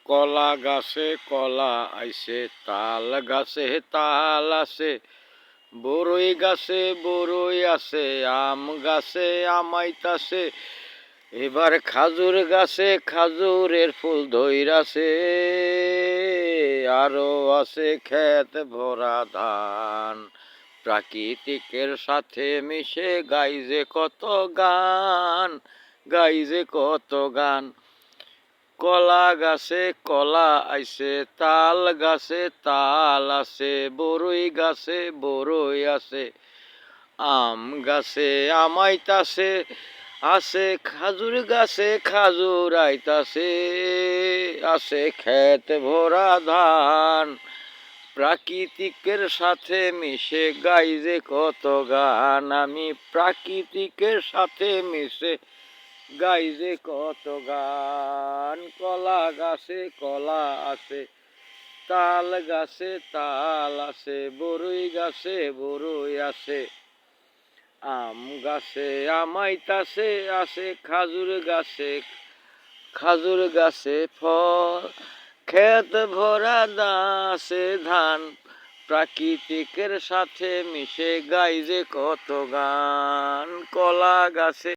কলা গাছে কলা আইছে, তাল গাছে তাল আছে, বরই গাছে বরই আছে, আম গাছে আমাইতাছে, এবার খাজুর গাছে খাজুরের ফুল ধইরাছে, আরো আছে ক্ষেত ভরা ধান। প্রাকৃতিকের সাথে মিশে গাই যে কত গান, গাই যে কত গান। কলা গাছে কলা আইছে, তাল গাছে তাল আছে, বরই গাছে বরই আছে, আম গাছে আমাইতাছে, আছে খাজুর গাছে খাজুর আইতাছে, আছে ক্ষেত ভরা ধান। প্রাকৃতিকের সাথে মিশে গাই যে কত গান, আমি প্রাকৃতিকের সাথে মিশে গাই যে কত গান। কলা গাছে কলা আছে, তাল গাছে তাল আছে, বরই গাছে বরই আছে, আম গাছে আমাইতাছে, আছে খাজুর গাছে ফল, ক্ষেত ভরা দাসে ধান। প্রাকৃতিকের সাথে মিশে গাই যে কত গান। কলা গাছে